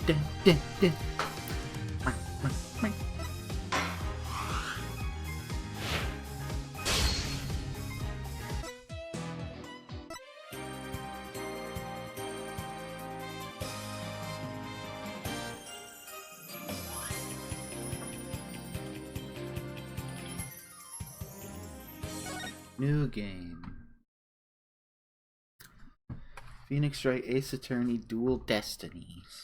Dun, dun, dun. New game. Phoenix Wright Ace Attorney Dual Destinies.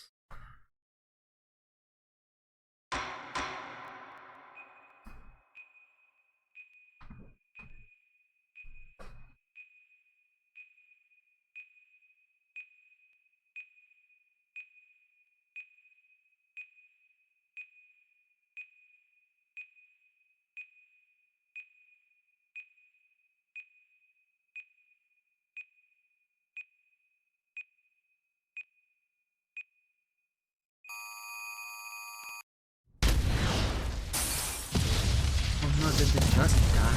Oh no, did the just die?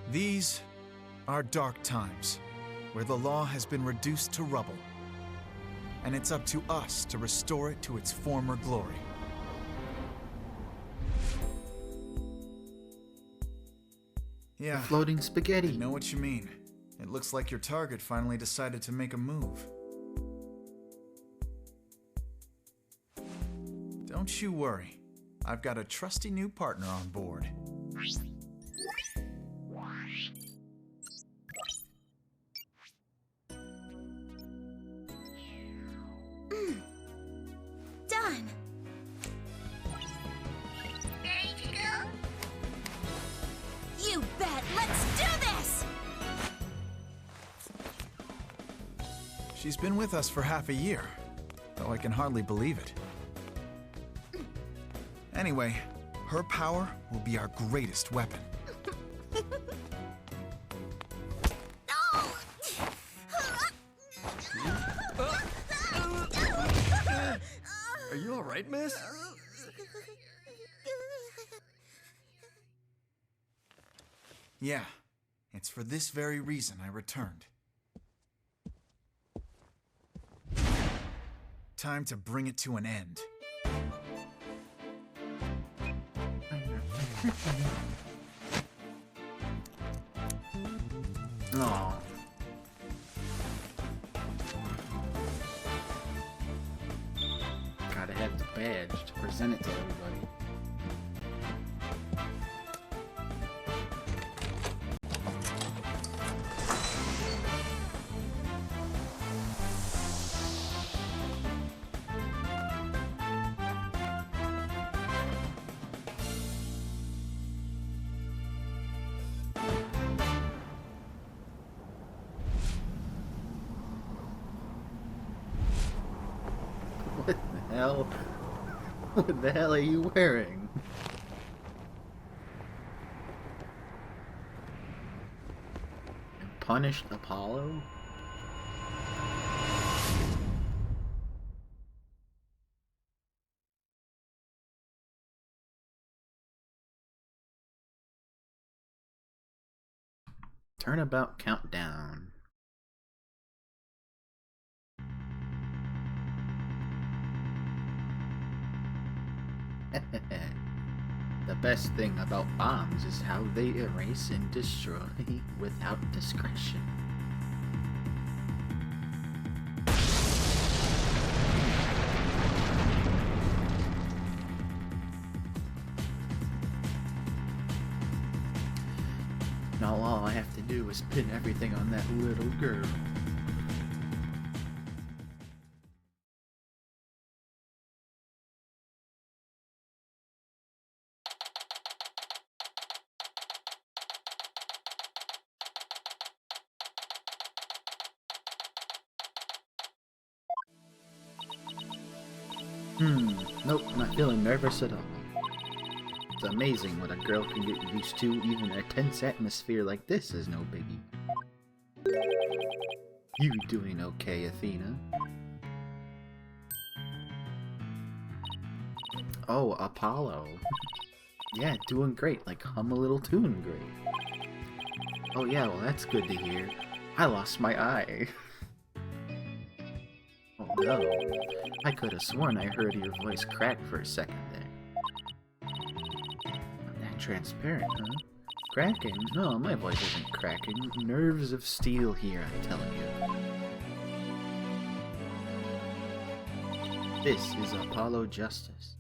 These are dark times, where the law has been reduced to rubble, and it's up to us to restore it to its former glory. Yeah, Floating spaghetti. I know what you mean. It looks like your target finally decided to make a move. Don't you worry. I've got a trusty new partner on board. Done. Ready to go? You bet. Let's do this. She's been with us for half a year, though I can hardly believe it. Anyway, her power will be our greatest weapon. Are you all right, miss? Yeah, it's for this very reason I returned. Time to bring it to an end. Aw. Gotta have the badge to present it to everybody. What the hell? What the hell are you wearing? Punished Apollo? Turnabout countdown. The best thing about bombs is how they erase and destroy without discretion. Now all I have to do is pin everything on that little girl. Nope, not feeling nervous at all. It's amazing what a girl can get used to. Even a tense atmosphere like this is no biggie. You doing okay, Athena? Oh, Apollo. Yeah, doing great, like hum a little tune great. Oh yeah, well that's good to hear. I lost my eye. Oh no. I could have sworn I heard your voice crack for a second there. Not that transparent, huh? Cracking? No, my voice isn't cracking. Nerves of steel here, I'm telling you. This is Apollo Justice.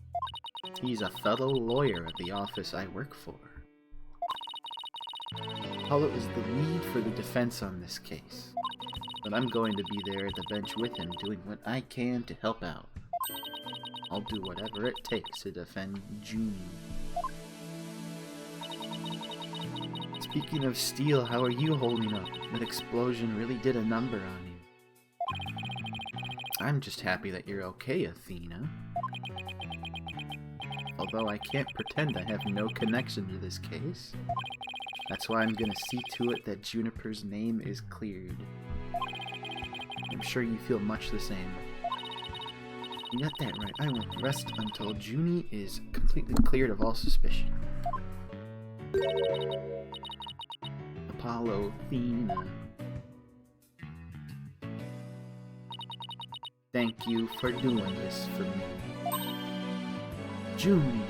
He's a fellow lawyer at the office I work for. Apollo is the lead for the defense on this case, but I'm going to be there at the bench with him doing what I can to help out. I'll do whatever it takes to defend Junie. Speaking of steel, how are you holding up? That explosion really did a number on you. I'm just happy that you're okay, Athena. Although I can't pretend I have no connection to this case. That's why I'm gonna see to it that Juniper's name is cleared. I'm sure you feel much the same. You got that right. I won't rest until Junie is completely cleared of all suspicion. Apollo, Athena. Thank you for doing this for me. Junie.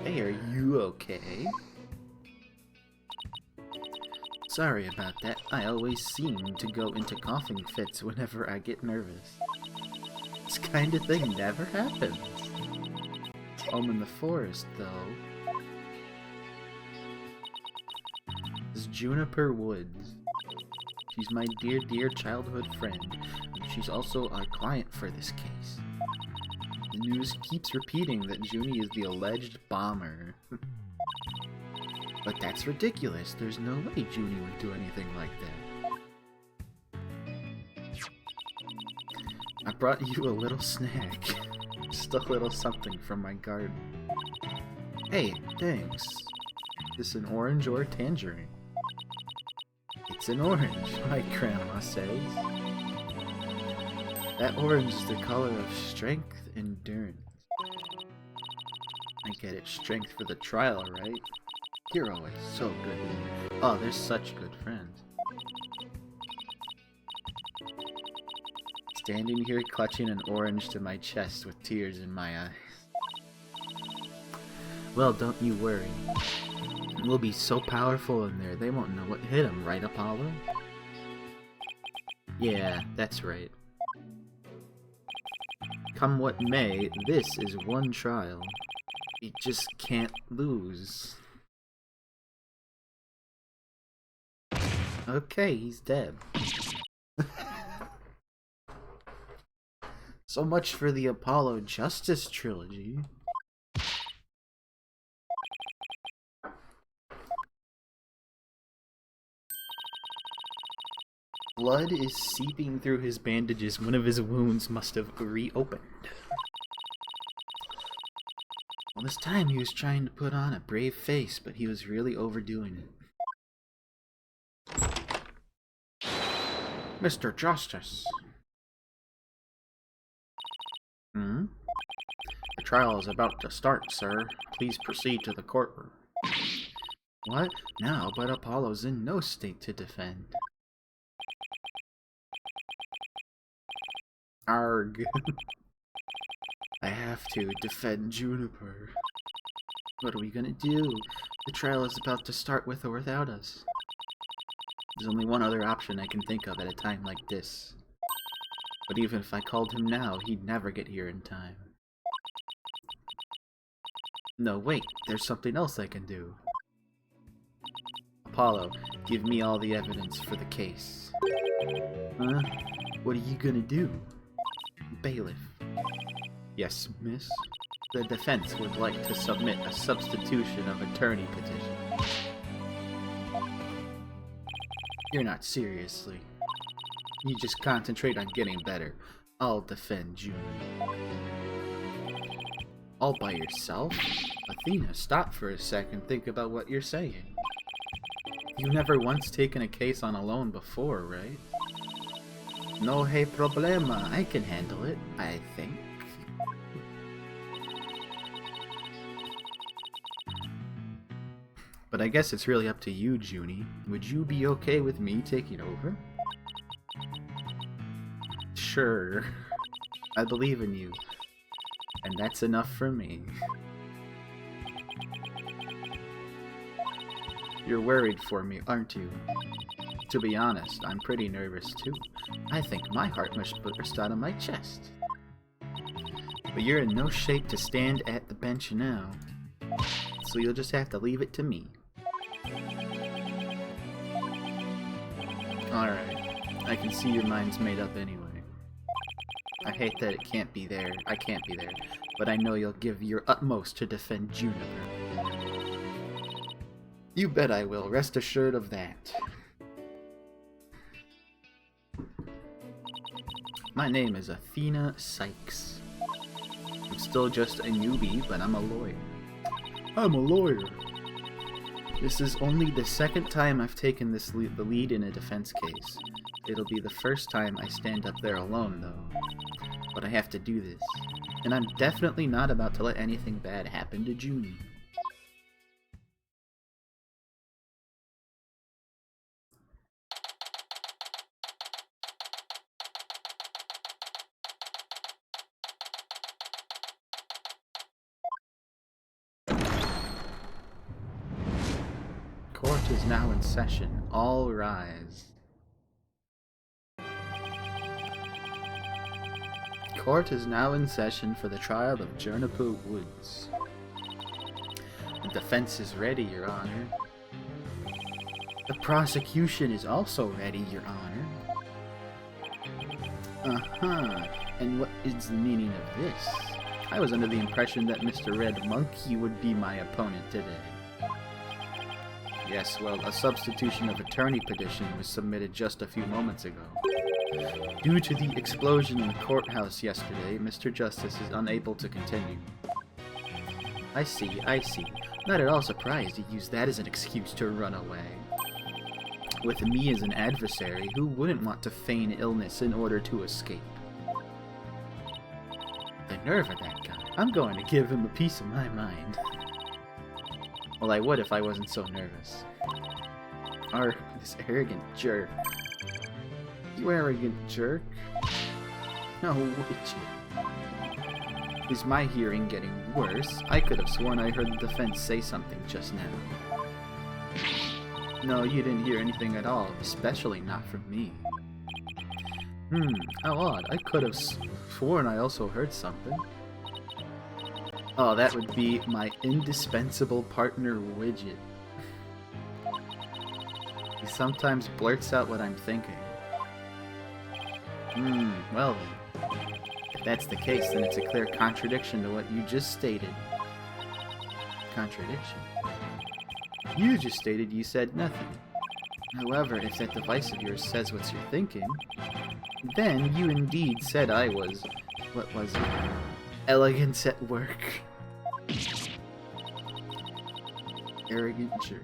Hey, are you okay? Sorry about that. I always seem to go into coughing fits whenever I get nervous. This kind of thing never happens. Home in the forest, though. This is Juniper Woods. She's my dear childhood friend, and she's also a client for this case. The news keeps repeating that Junie is the alleged bomber. But that's ridiculous. There's no way Junie would do anything like that. I brought you a little snack. Just a little something from my garden. Hey, thanks. Is this an orange or a tangerine? It's an orange, my grandma says. That orange is the color of strength and endurance. I get it, strength for the trial, right? You're always so good with me. Oh, they're such good friends. Standing here clutching an orange to my chest with tears in my eyes. Well, don't you worry. We'll be so powerful in there, they won't know what hit them, right, Apollo? Yeah, that's right. Come what may, this is one trial. We just can't lose. Okay, he's dead. So much for the Apollo Justice trilogy. Blood is seeping through his bandages. One of his wounds must have reopened. All this time he was trying to put on a brave face, but he was really overdoing it. Mr. Justice. The trial is about to start, sir. Please proceed to the courtroom. What? Now, but Apollo's in no state to defend. Arg. I have to defend Juniper. What are we gonna do? The trial is about to start with or without us. There's only one other option I can think of at a time like this. But even if I called him now, he'd never get here in time. No, wait, there's something else I can do. Apollo, give me all the evidence for the case. Huh? What are you gonna do? Bailiff. Yes, miss? The defense would like to submit a substitution of attorney petition. You're not seriously. You just concentrate on getting better. I'll defend June. All by yourself? Athena, stop for a second. Think about what you're saying. You've never once taken a case on alone before, right? No hay problema. I can handle it, I think. But I guess it's really up to you, Junie. Would you be okay with me taking over? Sure. I believe in you. And that's enough for me. You're worried for me, aren't you? To be honest, I'm pretty nervous too. I think my heart must burst out of my chest. But you're in no shape to stand at the bench now. So you'll just have to leave it to me. Alright, I can see your mind's made up anyway. I hate that it can't be there, I can't be there, but I know you'll give your utmost to defend Juniper. You bet I will, rest assured of that. My name is Athena Sykes. I'm still just a newbie, but I'm a lawyer. I'm a lawyer. This is only the second time I've taken the lead in a defense case. It'll be the first time I stand up there alone, though. But I have to do this. And I'm definitely not about to let anything bad happen to Junie. Court is now in session. All rise. Court is now in session for the trial of Juniper Woods. The defense is ready, Your Honor. The prosecution is also ready, Your Honor. Uh-huh. And what is the meaning of this? I was under the impression that Mr. Red Monkey would be my opponent today. Yes, well, a substitution of attorney petition was submitted just a few moments ago. Due to the explosion in the courthouse yesterday, Mr. Justice is unable to continue. I see, I see. Not at all surprised you used that as an excuse to run away. With me as an adversary, who wouldn't want to feign illness in order to escape? The nerve of that guy. I'm going to give him a piece of my mind. Well, I would if I wasn't so nervous. This arrogant jerk. You arrogant jerk? No, would you? Is my hearing getting worse? I could have sworn I heard the defense say something just now. No, you didn't hear anything at all, especially not from me. How odd. I could have sworn I also heard something. Oh, that would be my indispensable partner, Widget. He sometimes blurts out what I'm thinking. Well then. If that's the case, then it's a clear contradiction to what you just stated. Contradiction? You just stated you said nothing. However, if that device of yours says what you're thinking, then you indeed said I was... what was it? Elegance at work. Arrogant jerk.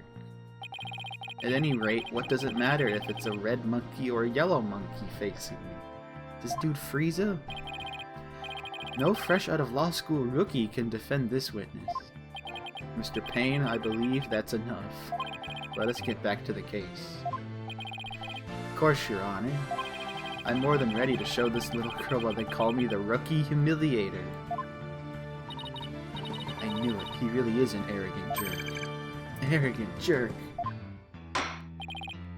At any rate, what does it matter if it's a red monkey or a yellow monkey facing me? This dude Frieza? No fresh out of law school rookie can defend this witness. Mr. Payne, I believe that's enough. Let us get back to the case. Of course, Your Honor. I'm more than ready to show this little girl why they call me the Rookie Humiliator. I knew it. He really is an arrogant jerk. Arrogant jerk.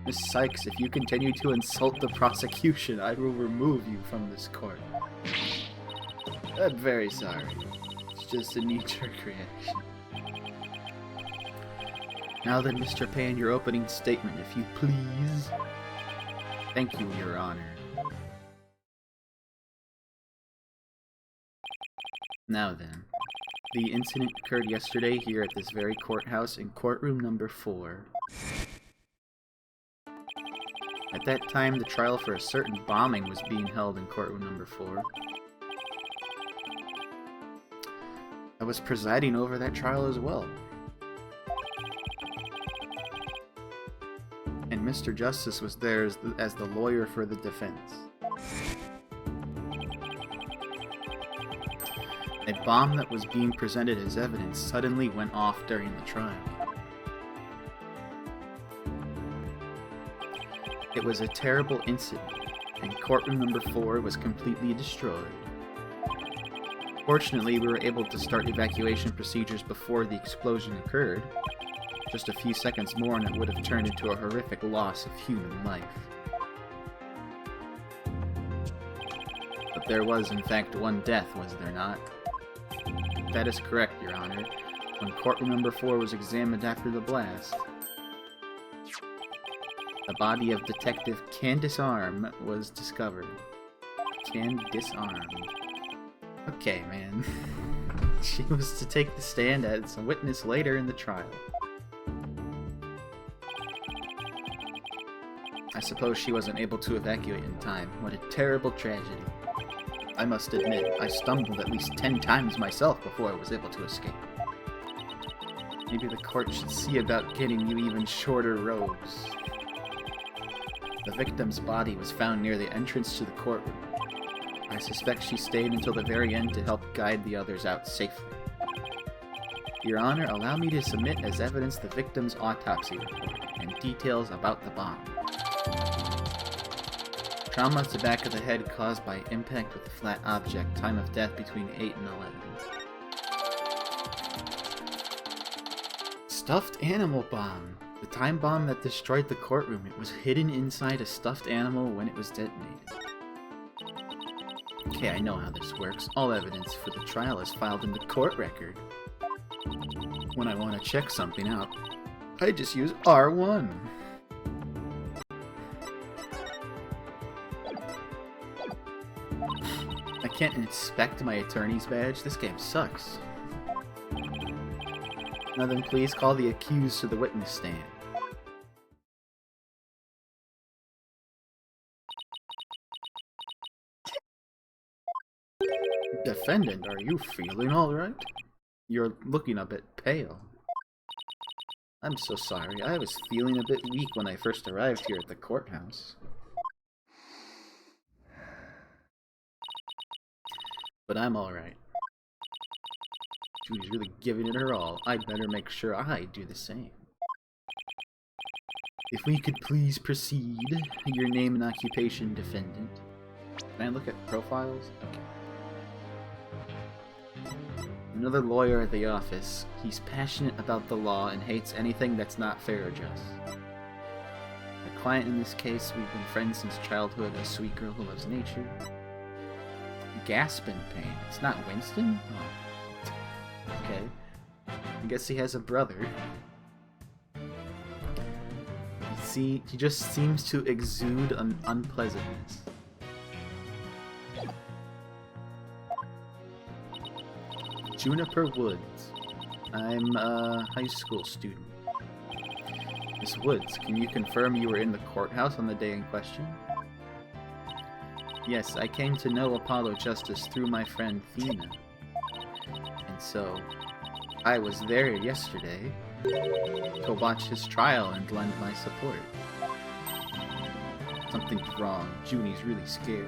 Miss Sykes, if you continue to insult the prosecution, I will remove you from this court. I'm very sorry. It's just a knee-jerk reaction. Now then, Mr. Payne, your opening statement, if you please. Thank you, Your Honor. Now then, the incident occurred yesterday here at this very courthouse in courtroom number 4. At that time, the trial for a certain bombing was being held in courtroom number 4. I was presiding over that trial as well. And Mr. Justice was there as the lawyer for the defense. A bomb that was being presented as evidence suddenly went off during the trial. It was a terrible incident, and courtroom number 4 was completely destroyed. Fortunately, we were able to start evacuation procedures before the explosion occurred. Just a few seconds more and it would have turned into a horrific loss of human life. But there was, in fact, one death, was there not? That is correct, Your Honor. When courtroom number 4 was examined after the blast, the body of Detective Candace Arm was discovered. Candace Arm. Okay, man. She was to take the stand as a witness later in the trial. I suppose she wasn't able to evacuate in time. What a terrible tragedy. I must admit, I stumbled at least 10 times myself before I was able to escape. Maybe the court should see about getting you even shorter robes. The victim's body was found near the entrance to the courtroom. I suspect she stayed until the very end to help guide the others out safely. Your Honor, allow me to submit as evidence the victim's autopsy report and details about the bomb. Trauma to the back of the head caused by impact with a flat object. Time of death between 8 and 11. Stuffed animal bomb. The time bomb that destroyed the courtroom. It was hidden inside a stuffed animal when it was detonated. Okay, I know how this works. All evidence for the trial is filed in the court record. When I want to check something out, I just use R1. I can't inspect my attorney's badge. This game sucks. Now then, please call the accused to the witness stand. Defendant, are you feeling alright? You're looking a bit pale. I'm so sorry. I was feeling a bit weak when I first arrived here at the courthouse. But I'm alright. Judy's really giving it her all. I'd better make sure I do the same. If we could please proceed. Your name and occupation, defendant. Can I look at profiles? Okay. Another lawyer at the office. He's passionate about the law and hates anything that's not fair or just. The client in this case, we've been friends since childhood, a sweet girl who loves nature. Gasp in pain. It's not Winston? Oh. Okay. I guess he has a brother. See, he just seems to exude an unpleasantness. Juniper Woods. I'm a high school student. Miss Woods, can you confirm you were in the courthouse on the day in question? Yes, I came to know Apollo Justice through my friend Thena. And so, I was there yesterday to watch his trial and lend my support. Something's wrong. Junie's really scared.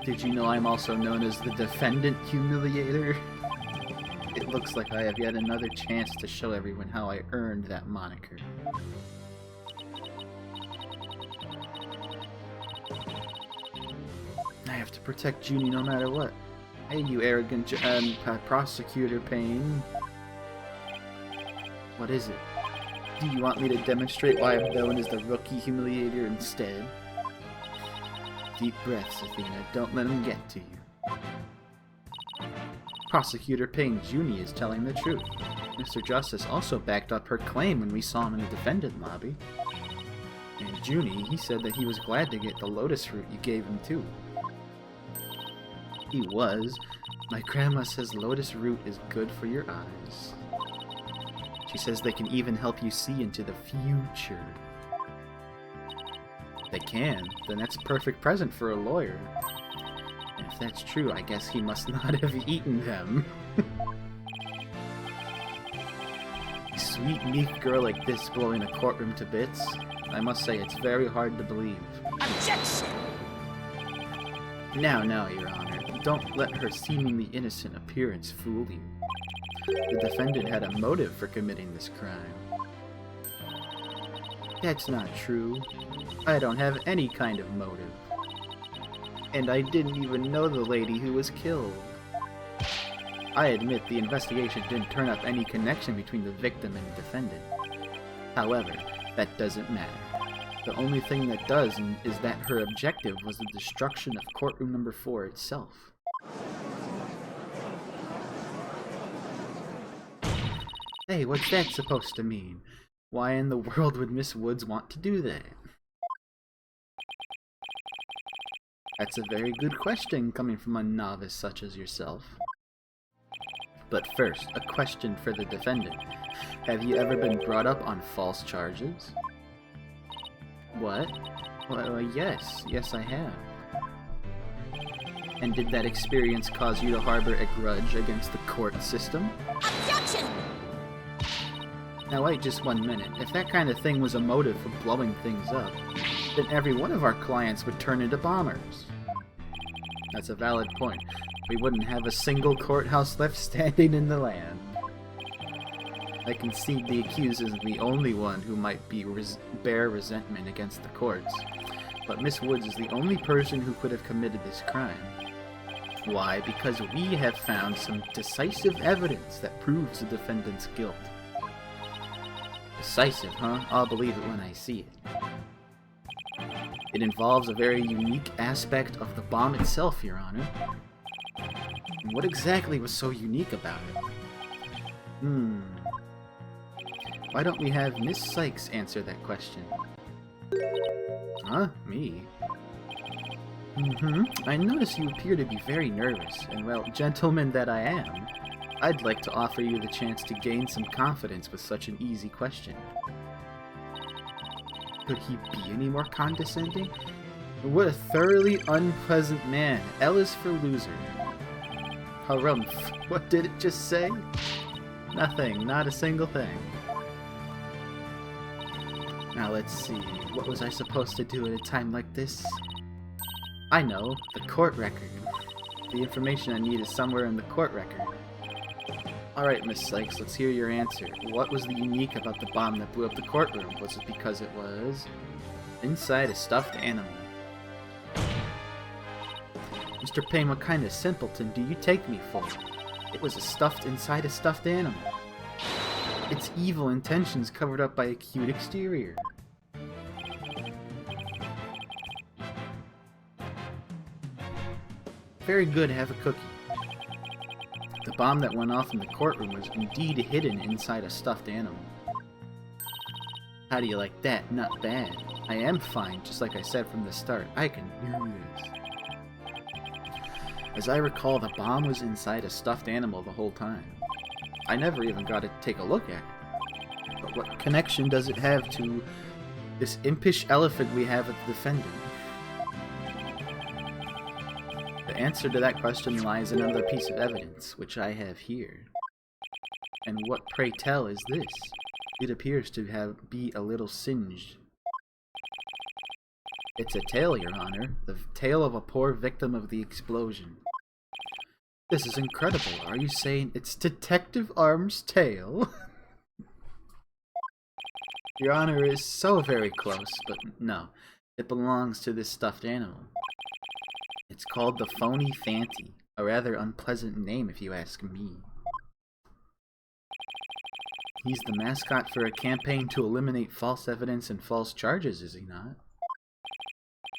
Did you know I'm also known as the Defendant Humiliator? It looks like I have yet another chance to show everyone how I earned that moniker. I have to protect Junie no matter what. Hey, you arrogant prosecutor Payne. What is it? Do you want me to demonstrate why I'm known as the Rookie Humiliator instead? Deep breaths, Athena. Don't let him get to you. Prosecutor Payne Junie is telling the truth. Mr. Justice also backed up her claim when we saw him in the defendant lobby. And Junie, he said that he was glad to get the lotus root you gave him too. He was. My grandma says lotus root is good for your eyes. She says they can even help you see into the future. They can. Then that's a perfect present for a lawyer. And if that's true, I guess he must not have eaten them. A sweet, meek girl like this blowing a courtroom to bits? I must say, it's very hard to believe. Objection! Now, Your Honor, don't let her seemingly innocent appearance fool you. The defendant had a motive for committing this crime. That's not true. I don't have any kind of motive. And I didn't even know the lady who was killed. I admit the investigation didn't turn up any connection between the victim and the defendant. However, that doesn't matter. The only thing that does is that her objective was the destruction of courtroom number 4 itself. Hey, what's that supposed to mean? Why in the world would Miss Woods want to do that? That's a very good question coming from a novice such as yourself. But first, a question for the defendant. Have you ever been brought up on false charges? What? Well, yes. Yes, I have. And did that experience cause you to harbor a grudge against the court system? Objection! Now wait just 1 minute. If that kind of thing was a motive for blowing things up, then every one of our clients would turn into bombers. That's a valid point. We wouldn't have a single courthouse left standing in the land. I concede the accused isn't the only one who might bear resentment against the courts, but Miss Woods is the only person who could have committed this crime. Why? Because we have found some decisive evidence that proves the defendant's guilt. Decisive, huh? I'll believe it when I see it. It involves a very unique aspect of the bomb itself, Your Honor. And what exactly was so unique about it? Why don't we have Miss Sykes answer that question? Huh? Me? I notice you appear to be very nervous, and well, gentleman that I am, I'd like to offer you the chance to gain some confidence with such an easy question. Could he be any more condescending? What a thoroughly unpleasant man. L is for loser. Harumph. What did it just say? Nothing. Not a single thing. Now let's see. What was I supposed to do at a time like this? I know. The court record. The information I need is somewhere in the court record. Alright, Miss Sykes, let's hear your answer. What was the unique about the bomb that blew up the courtroom? Was it because it was inside a stuffed animal? Mr. Payne, what kind of simpleton do you take me for? It was stuffed inside a stuffed animal. Its evil intentions covered up by a cute exterior. Very good, have a cookie. The bomb that went off in the courtroom was indeed hidden inside a stuffed animal. How do you like that? Not bad. I am fine, just like I said from the start. I can do this. As I recall, the bomb was inside a stuffed animal the whole time. I never even got to take a look at it. But what connection does it have to this impish elephant we have at the defendant? The answer to that question lies in another piece of evidence, which I have here. And what, pray tell, is this? It appears to be a little singed. It's a tail, Your Honor. The tail of a poor victim of the explosion. This is incredible. Are you saying it's Detective Arm's tail? Your Honor is so very close, but no. It belongs to this stuffed animal. It's called the Phony Fanty, a rather unpleasant name if you ask me. He's the mascot for a campaign to eliminate false evidence and false charges, is he not?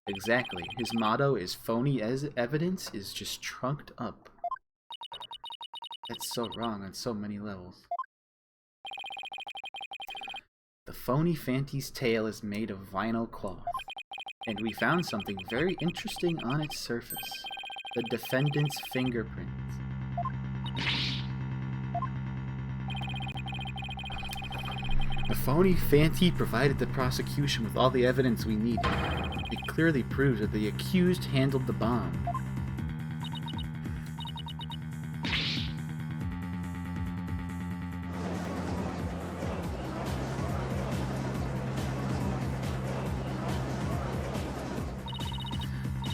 Exactly. His motto is phony evidence is just trunked up. That's so wrong on so many levels. The Phony Fanty's tail is made of vinyl cloth. And we found something very interesting on its surface. The defendant's fingerprint. The Phony Fanty provided the prosecution with all the evidence we needed. It clearly proves that the accused handled the bomb.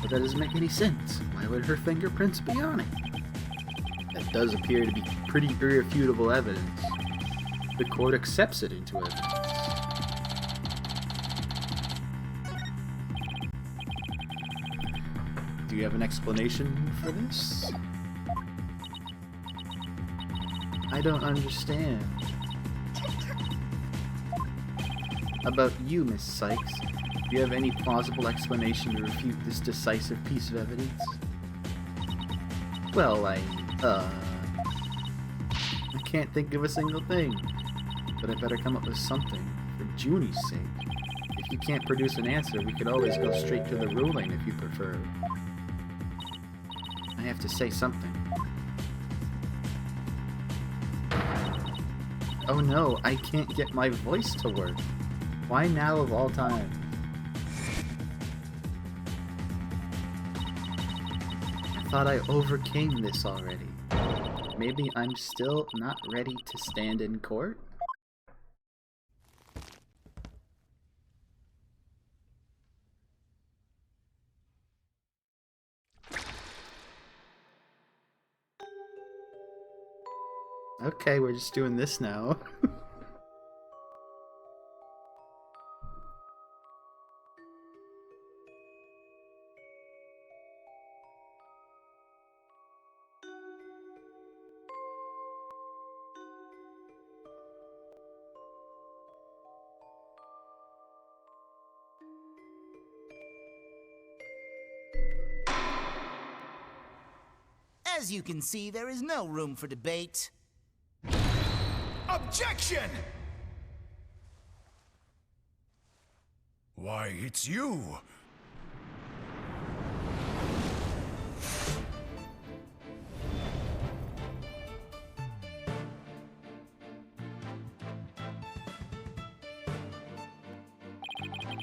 But that doesn't make any sense. Why would her fingerprints be on it? That does appear to be pretty irrefutable evidence. The court accepts it into evidence. Do you have an explanation for this? I don't understand. About you, Miss Sykes. Do you have any plausible explanation to refute this decisive piece of evidence? Well, I can't think of a single thing. But I better come up with something, for Junie's sake. If you can't produce an answer, we could always go straight to the ruling if you prefer. I have to say something. Oh no, I can't get my voice to work. Why now of all time? I thought I overcame this already. Maybe I'm still not ready to stand in court? Okay, we're just doing this now. As you can see, there is no room for debate. Objection! Why, it's you!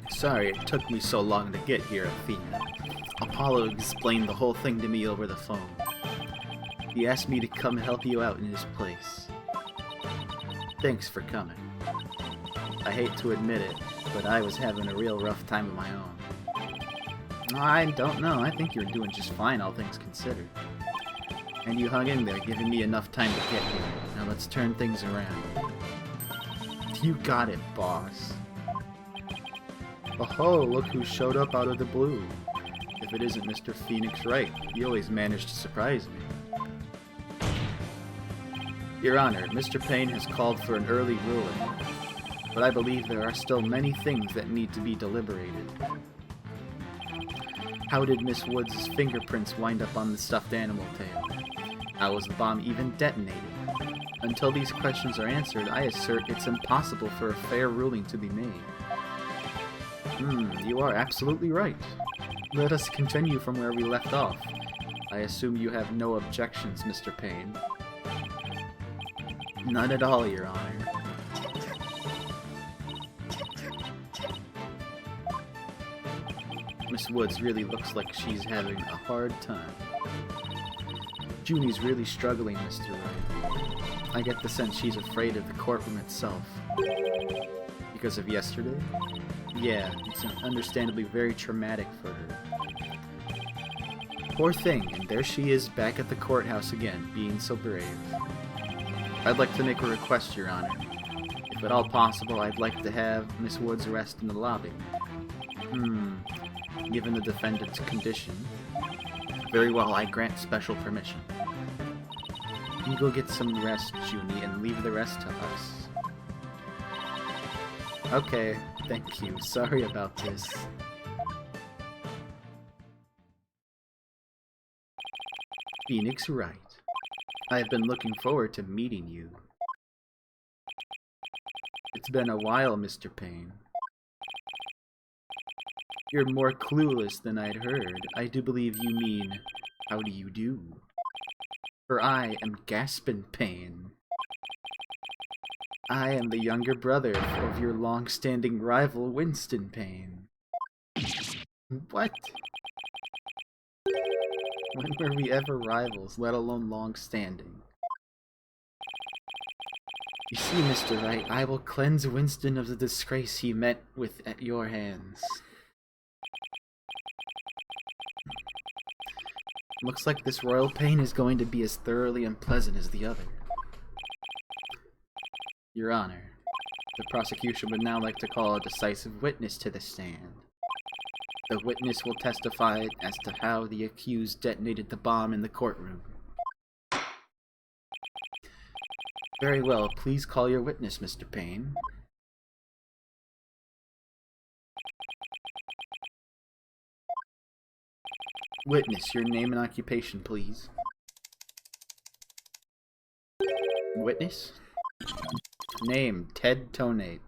Sorry it took me so long to get here, Athena. Apollo explained the whole thing to me over the phone. He asked me to come help you out in his place. Thanks for coming. I hate to admit it, but I was having a real rough time of my own. I don't know, I think you're doing just fine, all things considered. And you hung in there, giving me enough time to get here. Now let's turn things around. You got it, boss. Oh, look who showed up out of the blue. If it isn't Mr. Phoenix Wright, you always manage to surprise me. Your Honor, Mr. Payne has called for an early ruling, but I believe there are still many things that need to be deliberated. How did Miss Woods' fingerprints wind up on the stuffed animal tail? How was the bomb even detonated? Until these questions are answered, I assert it's impossible for a fair ruling to be made. You are absolutely right. Let us continue from where we left off. I assume you have no objections, Mr. Payne. None at all, Your Honor. Miss Woods really looks like she's having a hard time. Junie's really struggling, Mr. Wright. I get the sense she's afraid of the courtroom itself. Because of yesterday? Yeah, it's understandably very traumatic for her. Poor thing, and there she is back at the courthouse again, being so brave. I'd like to make a request, Your Honor. If at all possible, I'd like to have Miss Woods arrested in the lobby. Given the defendant's condition. Very well, I grant special permission. You go get some rest, Junie, and leave the rest to us. Okay, thank you. Sorry about this. Phoenix Wright. I have been looking forward to meeting you. It's been a while, Mr. Payne. You're more clueless than I'd heard. I do believe you mean, how do you do? For I am Gaspin Payne. I am the younger brother of your long-standing rival, Winston Payne. What? When were we ever rivals, let alone long-standing? You see, Mr. Wright, I will cleanse Winston of the disgrace he met with at your hands. Looks like this royal pain is going to be as thoroughly unpleasant as the other. Your Honor, the prosecution would now like to call a decisive witness to the stand. The witness will testify as to how the accused detonated the bomb in the courtroom. Very well, please call your witness, Mr. Payne. Witness, your name and occupation, please. Witness? Name, Ted Tonate.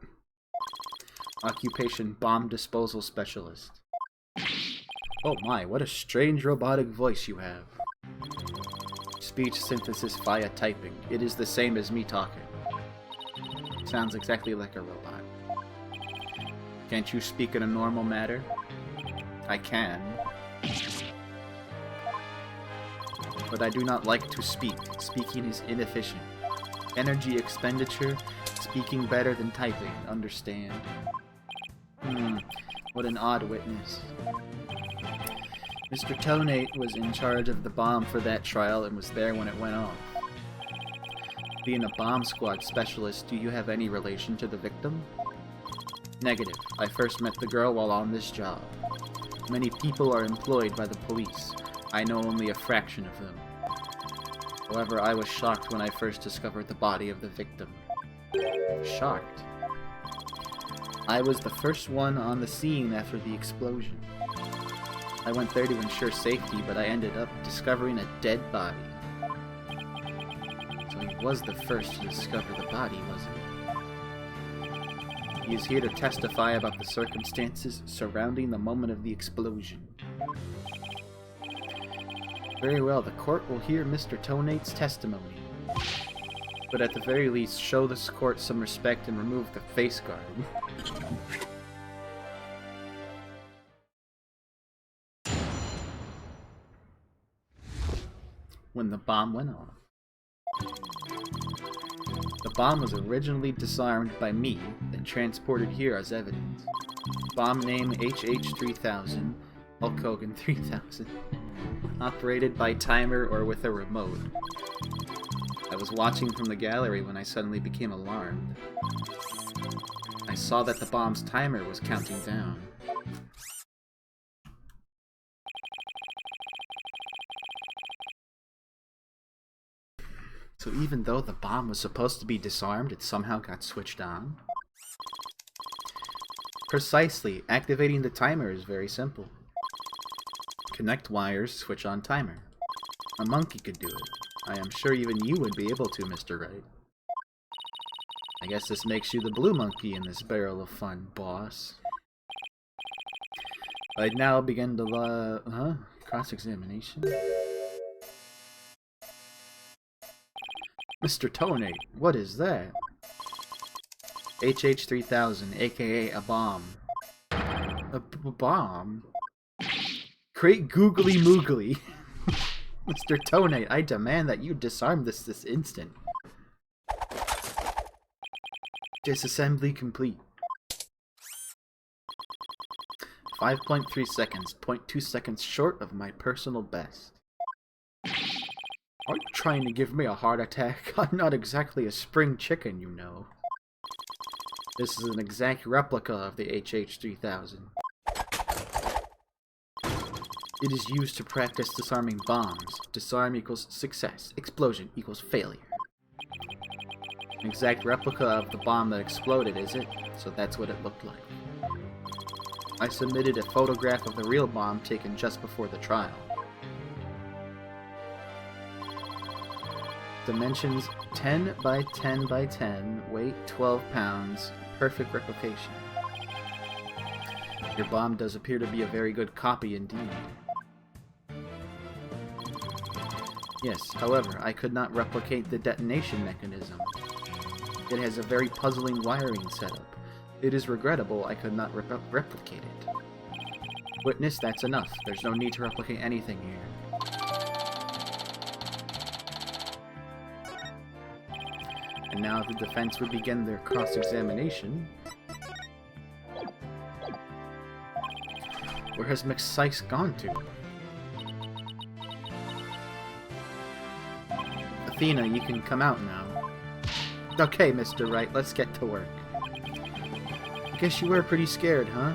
Occupation, bomb disposal specialist. Oh my, what a strange robotic voice you have. Speech synthesis via typing. It is the same as me talking. Sounds exactly like a robot. Can't you speak in a normal matter? I can. But I do not like to speak. Speaking is inefficient. Energy expenditure, speaking better than typing, understand? What an odd witness. Mr. Tonate was in charge of the bomb for that trial and was there when it went off. Being a bomb squad specialist, do you have any relation to the victim? Negative. I first met the girl while on this job. Many people are employed by the police. I know only a fraction of them. However, I was shocked when I first discovered the body of the victim. Shocked? I was the first one on the scene after the explosion. I went there to ensure safety, but I ended up discovering a dead body. So he was the first to discover the body, wasn't he? He is here to testify about the circumstances surrounding the moment of the explosion. Very well, the court will hear Mr. Tonate's testimony. But at the very least, show this court some respect and remove the face guard. When the bomb went off. The bomb was originally disarmed by me, then transported here as evidence. Bomb name HH-3000, Hulk Hogan 3000. Operated by timer or with a remote. I was watching from the gallery when I suddenly became alarmed. I saw that the bomb's timer was counting down. So even though the bomb was supposed to be disarmed, it somehow got switched on? Precisely. Activating the timer is very simple. Connect wires, switch on timer. A monkey could do it. I am sure even you would be able to, Mr. Wright. I guess this makes you the blue monkey in this barrel of fun, boss. I'd now begin to cross-examination? Mr. Tonate, what is that? HH-3000, aka a bomb. A bomb? Great googly moogly. Mr. Tonate, I demand that you disarm this instant. Disassembly complete. 5.3 seconds, 0.2 seconds short of my personal best. Are you trying to give me a heart attack? I'm not exactly a spring chicken, you know. This is an exact replica of the HH-3000. It is used to practice disarming bombs. Disarm equals success. Explosion equals failure. An exact replica of the bomb that exploded, is it? So that's what it looked like. I submitted a photograph of the real bomb taken just before the trial. Dimensions 10 by 10 by 10, weight 12 pounds, perfect replication. Your bomb does appear to be a very good copy indeed. Yes, however, I could not replicate the detonation mechanism. It has a very puzzling wiring setup. It is regrettable I could not replicate it. Witness, that's enough. There's no need to replicate anything here. And now the defense would begin their cross-examination. Where has McSykes gone to? Athena, you can come out now. Okay, Mr. Wright, let's get to work. I guess you were pretty scared, huh?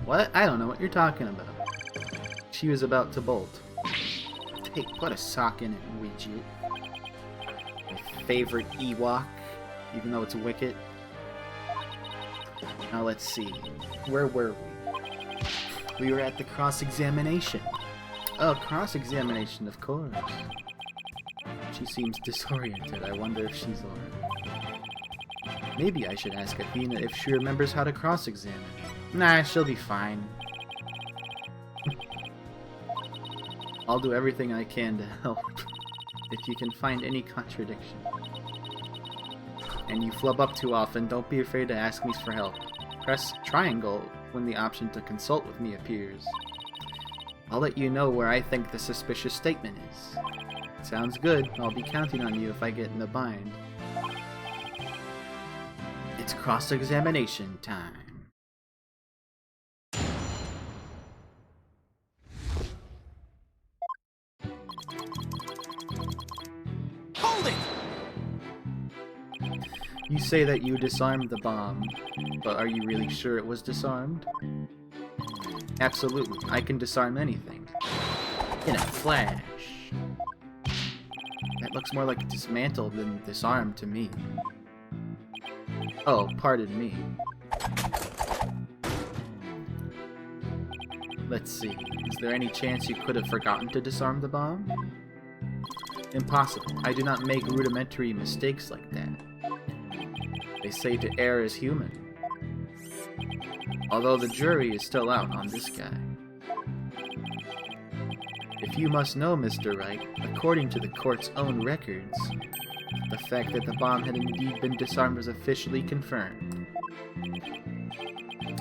What? I don't know what you're talking about. She was about to bolt. Hey, put a sock in it, widget. My favorite Ewok, even though it's wicked. Now let's see. Where were we? We were at the cross-examination. Oh, cross-examination, of course. She seems disoriented. I wonder if she's alright. Maybe I should ask Athena if she remembers how to cross-examine. Nah, she'll be fine. I'll do everything I can to help. If you can find any contradiction. And you flub up too often, don't be afraid to ask me for help. Press triangle when the option to consult with me appears. I'll let you know where I think the suspicious statement is. Sounds good. I'll be counting on you if I get in a bind. It's cross-examination time. Hold it! You say that you disarmed the bomb, but are you really sure it was disarmed? Absolutely, I can disarm anything. In a flash. That looks more like dismantled than disarmed to me. Oh, pardon me. Let's see, is there any chance you could have forgotten to disarm the bomb? Impossible. I do not make rudimentary mistakes like that. They say to err is human. Although the jury is still out on this guy. If you must know, Mr. Wright, according to the court's own records, the fact that the bomb had indeed been disarmed was officially confirmed.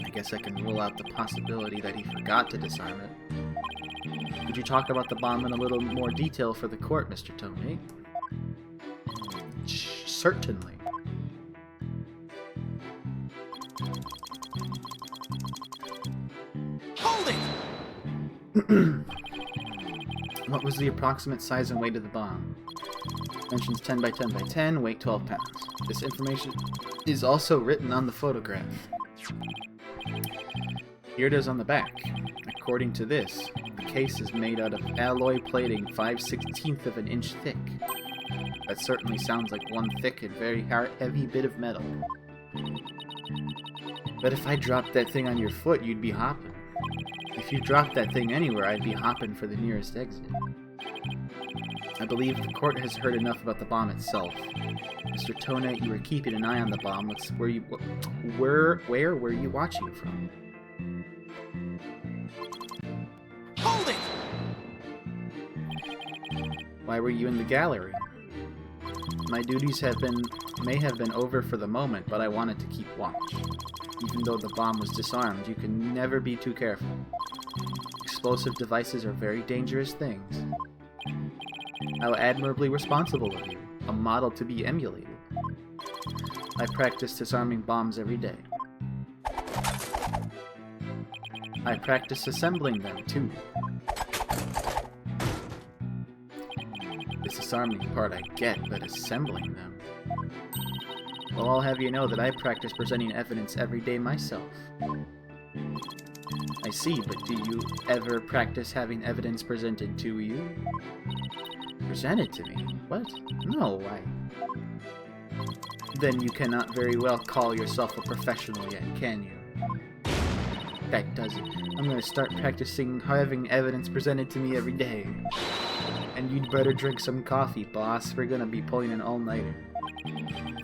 I guess I can rule out the possibility that he forgot to disarm it. Could you talk about the bomb in a little more detail for the court, Mr. Tomei? Certainly. Hold it! What was the approximate size and weight of the bomb? Mentions 10 by 10 by 10, weight 12 pounds. This information is also written on the photograph. Here it is on the back. According to this, the case is made out of alloy plating 5/16 of an inch thick. That certainly sounds like one thick and very heavy bit of metal. But if I dropped that thing on your foot, you'd be hopping. If you dropped that thing anywhere, I'd be hopping for the nearest exit. I believe the court has heard enough about the bomb itself. Mr. Tonei, you were keeping an eye on the bomb. Where were you watching from? Hold it! Why were you in the gallery? My duties may have been over for the moment, but I wanted to keep watch. Even though the bomb was disarmed, you can never be too careful. Explosive devices are very dangerous things. How admirably responsible of you. A model to be emulated. I practice disarming bombs every day. I practice assembling them, too. The disarming part I get, but assembling them... Well, I'll have you know that I practice presenting evidence every day myself. I see, but do you ever practice having evidence presented to you? Presented to me? What? No, why? Then you cannot very well call yourself a professional yet, can you? That does it. I'm gonna start practicing having evidence presented to me every day. And you'd better drink some coffee, boss. We're gonna be pulling an all-nighter.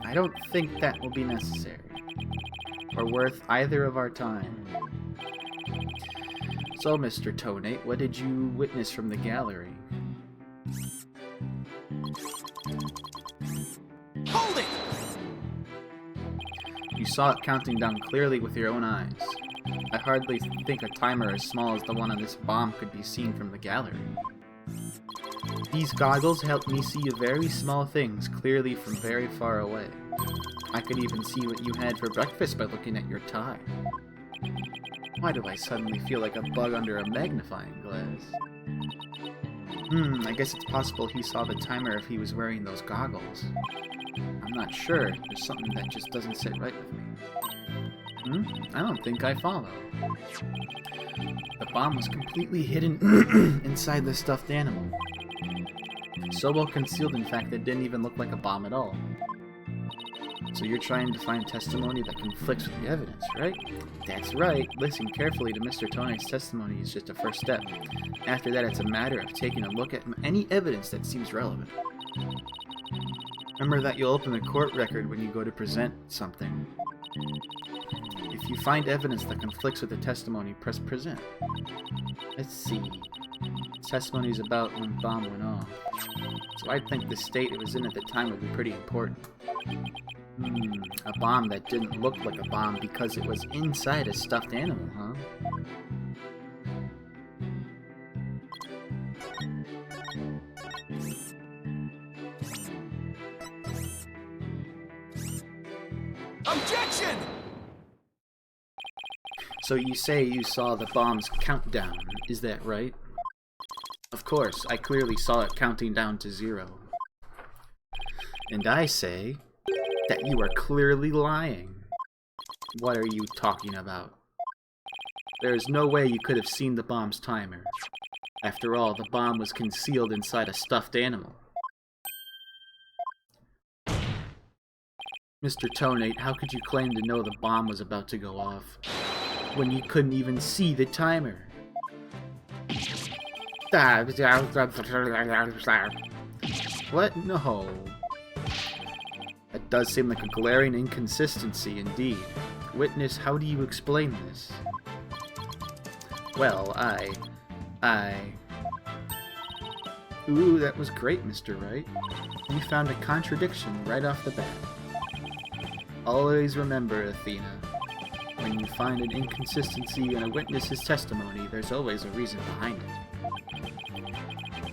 I don't think that will be necessary. Or worth either of our time. So, Mr. Tonei, what did you witness from the gallery? saw it counting down clearly with your own eyes. I hardly think a timer as small as the one on this bomb could be seen from the gallery. These goggles help me see very small things clearly from very far away. I could even see what you had for breakfast by looking at your tie. Why do I suddenly feel like a bug under a magnifying glass? I guess it's possible he saw the timer if he was wearing those goggles. I'm not sure. There's something that just doesn't sit right with me. I don't think I follow. The bomb was completely hidden inside the stuffed animal. So well concealed, in fact, that it didn't even look like a bomb at all. So you're trying to find testimony that conflicts with the evidence, right? That's right. Listen carefully to Mr. Tonei's testimony is just a first step. After that, it's a matter of taking a look at any evidence that seems relevant. Remember that you'll open the court record when you go to present something. If you find evidence that conflicts with the testimony, press present. Let's see. Testimony is about when the bomb went off. So I think the state it was in at the time would be pretty important. A bomb that didn't look like a bomb because it was inside a stuffed animal, huh? Objection! So you say you saw the bomb's countdown, is that right? Of course, I clearly saw it counting down to 0. And I say that you are clearly lying. What are you talking about? There is no way you could have seen the bomb's timer. After all, the bomb was concealed inside a stuffed animal. Mr. Tonate, how could you claim to know the bomb was about to go off when you couldn't even see the timer? What? No. That does seem like a glaring inconsistency indeed. Witness, how do you explain this? Well, Ooh, that was great, Mr. Wright. You found a contradiction right off the bat. Always remember, Athena, when you find an inconsistency in a witness's testimony, there's always a reason behind it.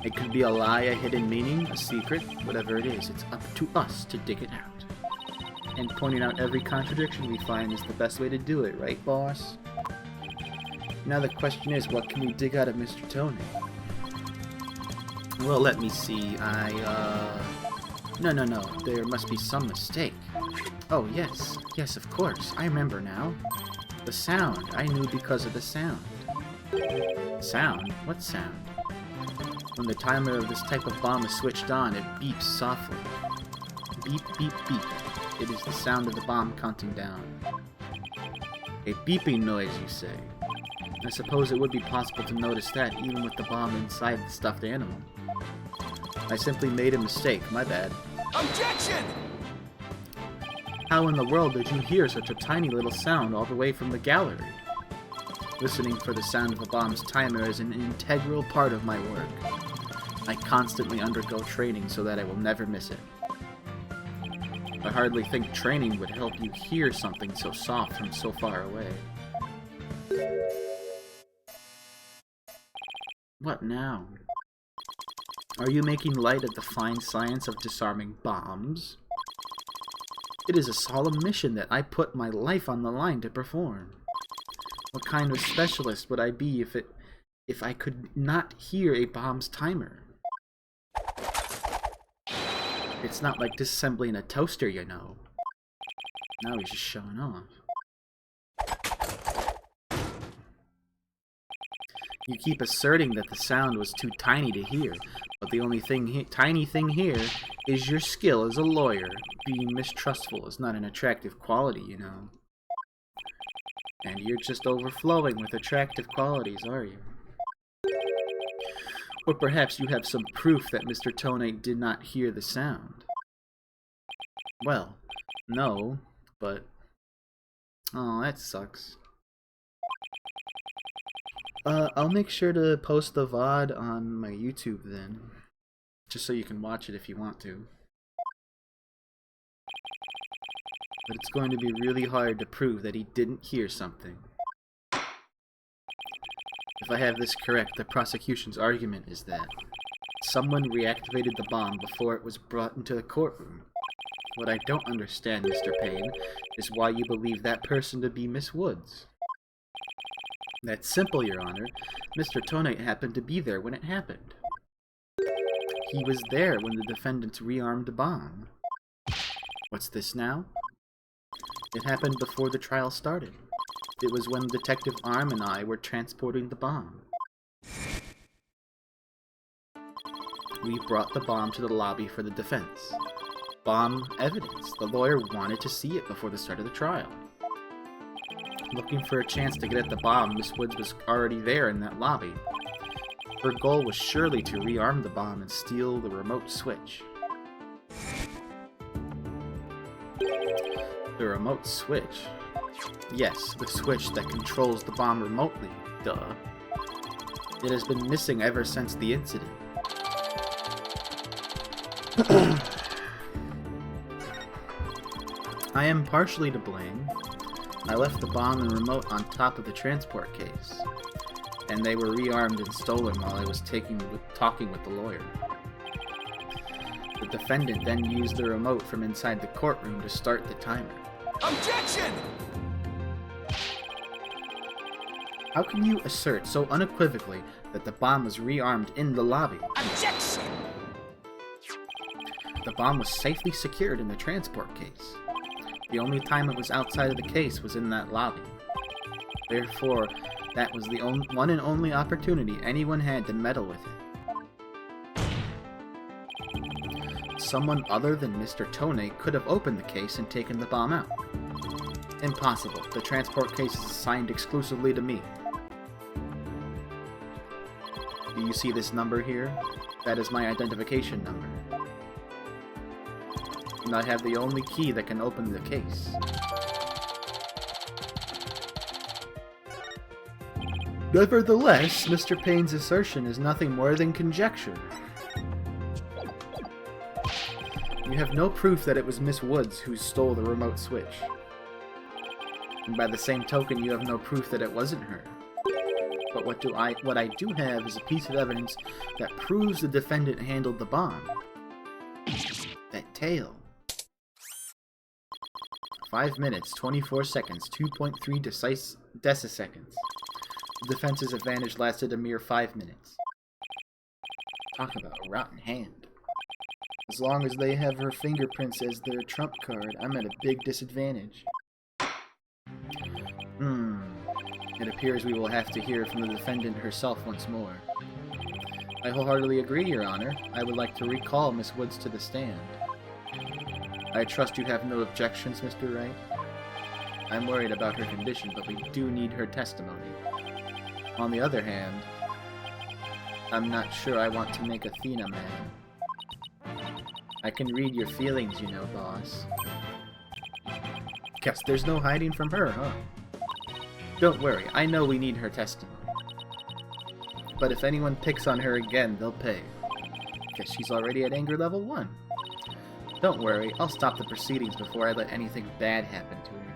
It could be a lie, a hidden meaning, a secret, whatever it is, it's up to us to dig it out. And pointing out every contradiction we find is the best way to do it, right, boss? Now the question is, what can we dig out of Mr. Toney? Well, let me see, No, there must be some mistake. Oh, yes, of course, I remember now. The sound, I knew because of the sound. Sound? What sound? When the timer of this type of bomb is switched on, it beeps softly. Beep, beep, beep. It is the sound of the bomb counting down. A beeping noise, you say? I suppose it would be possible to notice that even with the bomb inside the stuffed animal. I simply made a mistake, my bad. Objection! How in the world did you hear such a tiny little sound all the way from the gallery? Listening for the sound of a bomb's timer is an integral part of my work. I constantly undergo training so that I will never miss it. I hardly think training would help you hear something so soft from so far away. What now? Are you making light of the fine science of disarming bombs? It is a solemn mission that I put my life on the line to perform. What kind of specialist would I be if I could not hear a bomb's timer? It's not like disassembling a toaster, you know. Now he's just showing off. You keep asserting that the sound was too tiny to hear, but the only tiny thing here is your skill as a lawyer. Being mistrustful is not an attractive quality, you know. And you're just overflowing with attractive qualities, are you? Or perhaps you have some proof that Mr. Tonate did not hear the sound. Well, no, but... Oh, that sucks. I'll make sure to post the VOD on my YouTube then. Just so you can watch it if you want to. But it's going to be really hard to prove that he didn't hear something. If I have this correct, the prosecution's argument is that someone reactivated the bomb before it was brought into the courtroom. What I don't understand, Mr. Payne, is why you believe that person to be Miss Woods. That's simple, Your Honor. Mr. Tonite happened to be there when it happened. He was there when the defendants rearmed the bomb. What's this now? It happened before the trial started. It was when Detective Arm and I were transporting the bomb. We brought the bomb to the lobby for the defense. Bomb evidence. The lawyer wanted to see it before the start of the trial. Looking for a chance to get at the bomb, Miss Woods was already there in that lobby. Her goal was surely to rearm the bomb and steal the remote switch. The remote switch? Yes, the switch that controls the bomb remotely, duh. It has been missing ever since the incident. I am partially to blame. I left the bomb and remote on top of the transport case, and they were rearmed and stolen while I was talking with the lawyer. The defendant then used the remote from inside the courtroom to start the timer. Objection! How can you assert so unequivocally that the bomb was rearmed in the lobby? Objection! The bomb was safely secured in the transport case. The only time it was outside of the case was in that lobby. Therefore, that was the one and only opportunity anyone had to meddle with it. Someone other than Mr. Tonate could have opened the case and taken the bomb out. Impossible. The transport case is assigned exclusively to me. Do you see this number here? That is my identification number. And I have the only key that can open the case. Nevertheless, Mr. Payne's assertion is nothing more than conjecture. You have no proof that it was Miss Woods who stole the remote switch. And by the same token, you have no proof that it wasn't her. But what I do have is a piece of evidence that proves the defendant handled the bomb. That tail. 5 minutes, 24 seconds, 2.3 deciseconds. The defense's advantage lasted a mere 5 minutes. Talk about a rotten hand. As long as they have her fingerprints as their trump card, I'm at a big disadvantage. It appears we will have to hear from the defendant herself once more. I wholeheartedly agree, Your Honor. I would like to recall Miss Woods to the stand. I trust you have no objections, Mr. Wright? I'm worried about her condition, but we do need her testimony. On the other hand, I'm not sure I want to make Athena mad. I can read your feelings, you know, boss. Guess there's no hiding from her, huh? Don't worry, I know we need her testimony. But if anyone picks on her again, they'll pay. Guess she's already at anger level 1. Don't worry, I'll stop the proceedings before I let anything bad happen to her.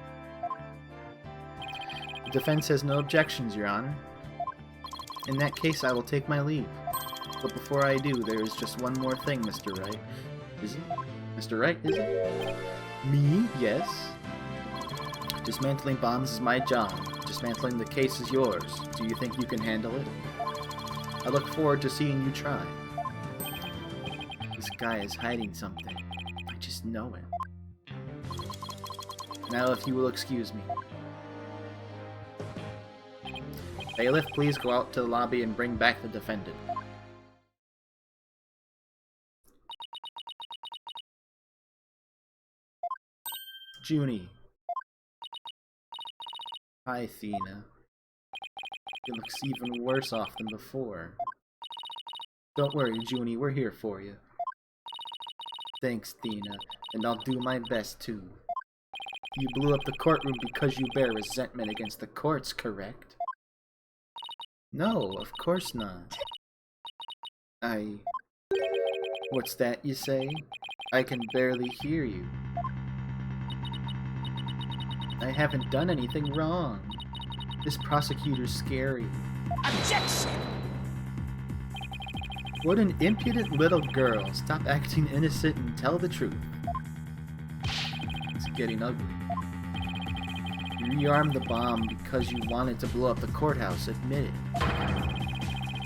The defense has no objections, Your Honor. In that case, I will take my leave. But before I do, there is just one more thing, Mr. Wright. Is it? Mr. Wright, is it? Me? Yes. Dismantling bombs is my job. Dismantling the case is yours. Do you think you can handle it? I look forward to seeing you try. This guy is hiding something. I just know it. Now if you will excuse me. Bailiff, please go out to the lobby and bring back the defendant. Junie. Hi, Athena. It looks even worse off than before. Don't worry, Junie, we're here for you. Thanks, Athena, and I'll do my best too. You blew up the courtroom because you bear resentment against the courts, correct? No, of course not. What's that you say? I can barely hear you. I haven't done anything wrong. This prosecutor's scary. Objection! What an impudent little girl. Stop acting innocent and tell the truth. It's getting ugly. You rearmed the bomb because you wanted to blow up the courthouse. Admit it.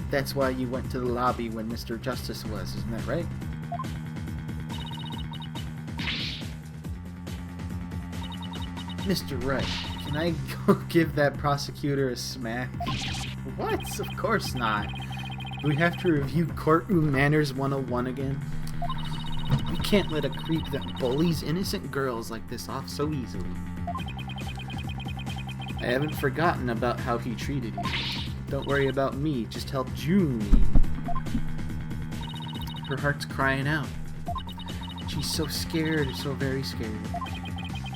That's why you went to the lobby when Mr. Justice was, isn't that right? Mr. Wright, can I go give that prosecutor a smack? What? Of course not. Do we have to review Courtroom Manners 101 again? We can't let a creep that bullies innocent girls like this off so easily. I haven't forgotten about how he treated you. Don't worry about me, just help Junie. Her heart's crying out. She's so scared, so very scared.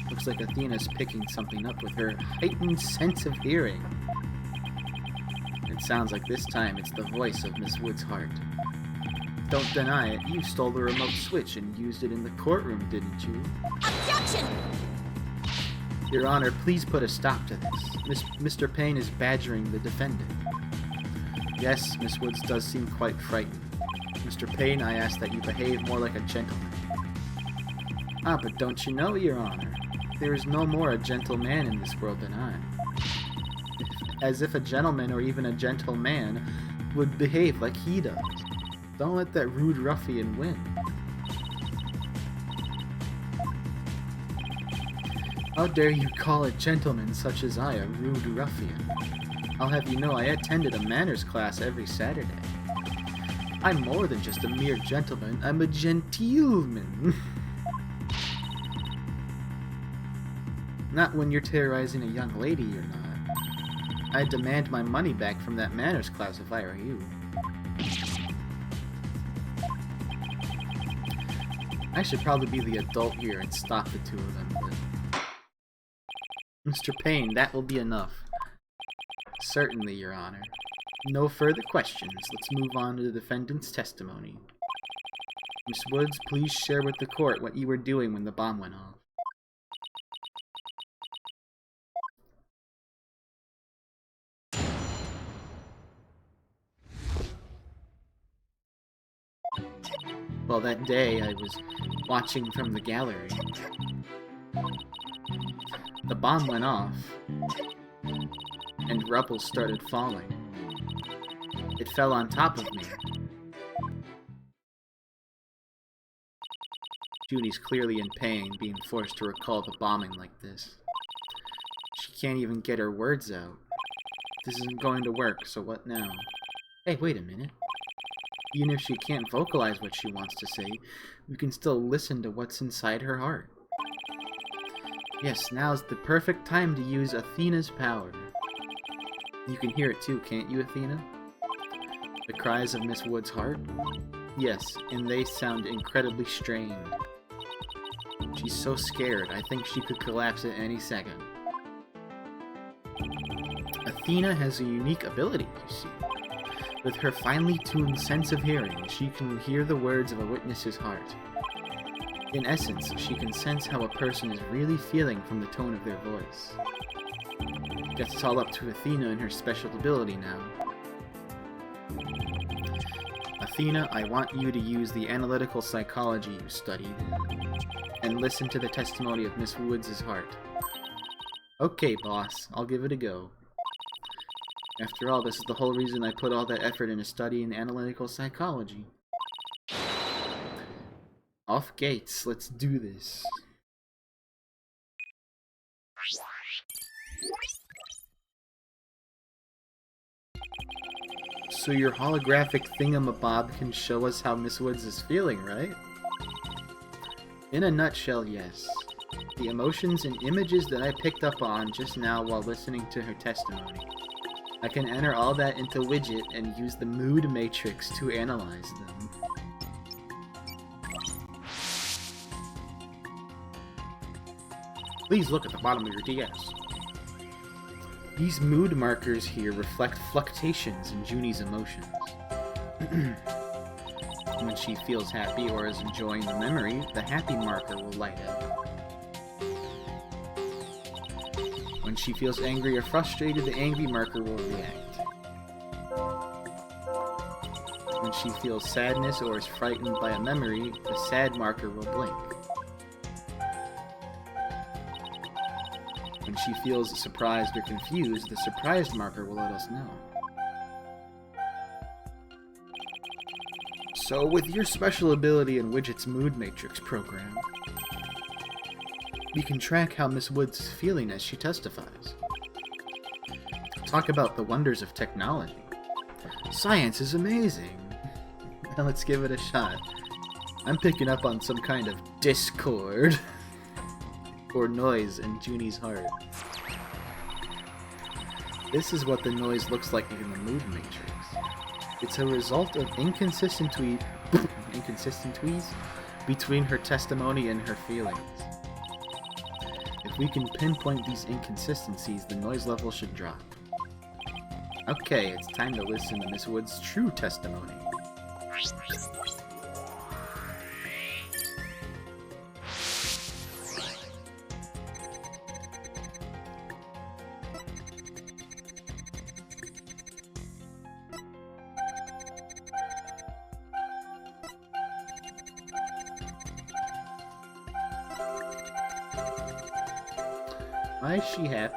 Looks like Athena's picking something up with her heightened sense of hearing. It sounds like this time it's the voice of Miss Wood's heart. Don't deny it, you stole the remote switch and used it in the courtroom, didn't you? Objection! Your Honor, please put a stop to this. Mr. Payne is badgering the defendant. Yes, Miss Woods does seem quite frightened. Mr. Payne, I ask that you behave more like a gentleman. Ah, but don't you know, Your Honor? There is no more a gentle man in this world than I. As if a gentleman or even a gentleman would behave like he does. Don't let that rude ruffian win. How dare you call a gentleman such as I a rude ruffian? I'll have you know I attended a manners class every Saturday. I'm more than just a mere gentleman, I'm a gentleman. Not when you're terrorizing a young lady, you're not. I'd demand my money back from that manners class if I were you. I should probably be the adult here and stop the two of them, but... Mr. Payne, that will be enough. Certainly, Your Honor. No further questions. Let's move on to the defendant's testimony. Miss Woods, please share with the court what you were doing when the bomb went off. Well, that day I was watching from the gallery. The bomb went off, and rubble started falling. It fell on top of me. Junie's clearly in pain, being forced to recall the bombing like this. She can't even get her words out. This isn't going to work, so what now? Hey, wait a minute. Even if she can't vocalize what she wants to say, we can still listen to what's inside her heart. Yes, now's the perfect time to use Athena's power. You can hear it too, can't you, Athena? The cries of Miss Wood's heart? Yes, and they sound incredibly strained. She's so scared, I think she could collapse at any second. Athena has a unique ability, you see. With her finely tuned sense of hearing, she can hear the words of a witness's heart. In essence, she can sense how a person is really feeling from the tone of their voice. Guess it's all up to Athena and her special ability now. Athena, I want you to use the analytical psychology you studied and listen to the testimony of Miss Woods' heart. Okay, boss, I'll give it a go. After all, this is the whole reason I put all that effort into studying analytical psychology. Off gates, let's do this. So your holographic thingamabob can show us how Miss Woods is feeling, right? In a nutshell, yes. The emotions and images that I picked up on just now while listening to her testimony. I can enter all that into Widget and use the mood matrix to analyze them. Please look at the bottom of your DS. These mood markers here reflect fluctuations in Junie's emotions. When she feels happy or is enjoying the memory, the happy marker will light up. When she feels angry or frustrated, the angry marker will react. When she feels sadness or is frightened by a memory, the sad marker will blink. When she feels surprised or confused, the surprised marker will let us know. So, with your special ability in Widget's Mood Matrix program, we can track how Miss Woods is feeling as she testifies. Talk about the wonders of technology. Science is amazing. Now let's give it a shot. I'm picking up on some kind of discord or noise in Junie's heart. This is what the noise looks like in the Mood Matrix. It's a result of inconsistent tweets between her testimony and her feelings. If we can pinpoint these inconsistencies, the noise level should drop. Okay, it's time to listen to Miss Wood's true testimony. Why is she happy?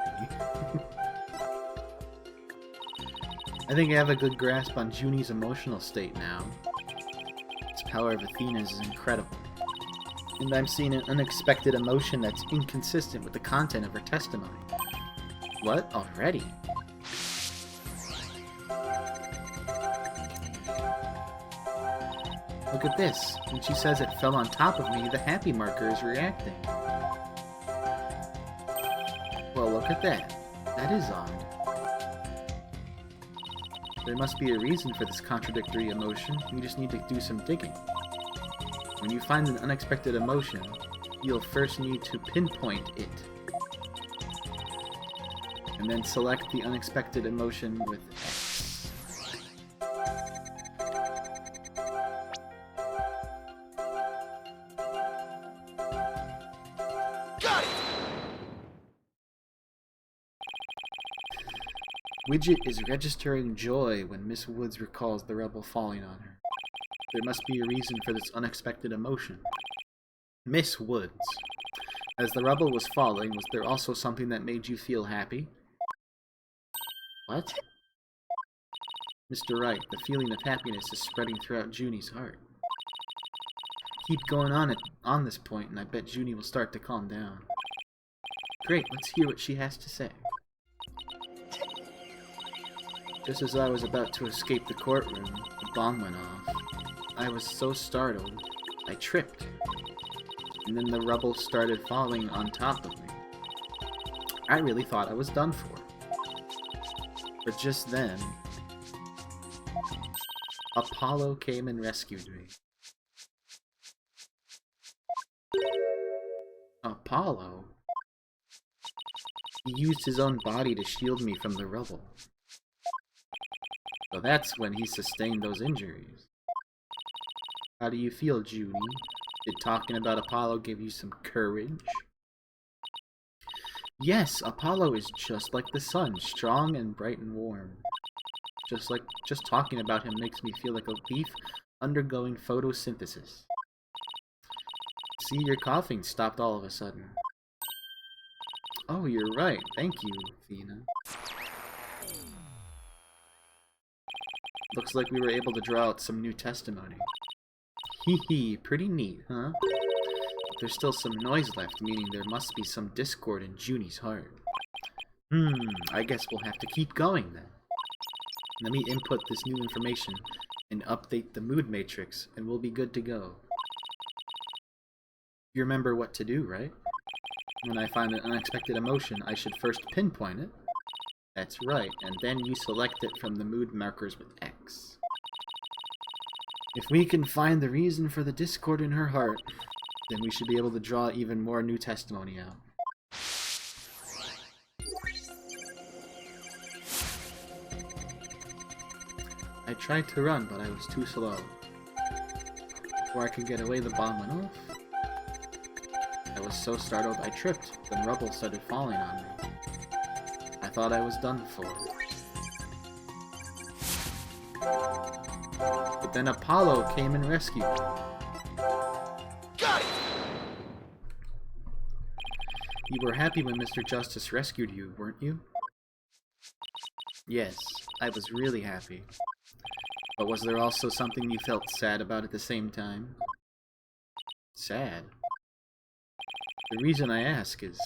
I think I have a good grasp on Junie's emotional state now. This power of Athena's is incredible. And I'm seeing an unexpected emotion that's inconsistent with the content of her testimony. What? Already? Look at this. When she says it fell on top of me, the happy marker is reacting. Well, look at that. That is odd. There must be a reason for this contradictory emotion. We just need to do some digging. When you find an unexpected emotion, you'll first need to pinpoint it. And then select the unexpected emotion with X. Got it! Widget is registering joy when Miss Woods recalls the rebel falling on her. There must be a reason for this unexpected emotion. Miss Woods, as the rebel was falling, was there also something that made you feel happy? What? Mr. Wright, the feeling of happiness is spreading throughout Junie's heart. Keep going on this point, and I bet Junie will start to calm down. Great, let's hear what she has to say. Just as I was about to escape the courtroom, the bomb went off. I was so startled, I tripped. And then the rubble started falling on top of me. I really thought I was done for. But just then, Apollo came and rescued me. Apollo? He used his own body to shield me from the rubble. So that's when he sustained those injuries. How do you feel, Junie? Did talking about Apollo give you some courage? Yes, Apollo is just like the sun, strong and bright and warm. Just talking about him makes me feel like a leaf undergoing photosynthesis. See, your coughing stopped all of a sudden. Oh, you're right. Thank you, Athena. Looks like we were able to draw out some new testimony. Hee hee, pretty neat, huh? But there's still some noise left, meaning there must be some discord in Junie's heart. I guess we'll have to keep going then. Let me input this new information and update the mood matrix, and we'll be good to go. You remember what to do, right? When I find an unexpected emotion, I should first pinpoint it. That's right, and then you select it from the mood markers with X. If we can find the reason for the discord in her heart, then we should be able to draw even more new testimony out. I tried to run, but I was too slow. Before I could get away, the bomb went off. I was so startled I tripped, then rubble started falling on me. thought I was done for. But then Apollo came and rescued me. Got it! You were happy when Mr. Justice rescued you, weren't you? Yes, I was really happy. But was there also something you felt sad about at the same time? Sad? The reason I ask is,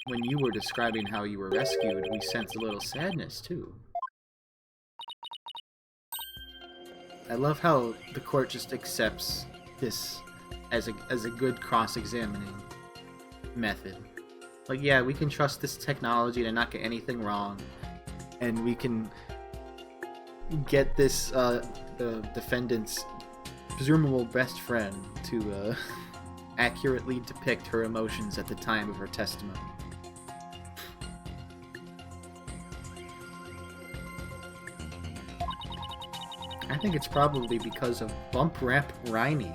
when you were describing how you were rescued, we sensed a little sadness, too. I love how the court just accepts this as a good cross-examining method. Like, yeah, we can trust this technology to not get anything wrong, and we can get this, the defendant's presumable best friend to, accurately depict her emotions at the time of her testimony. I think it's probably because of Bump Rap Riney.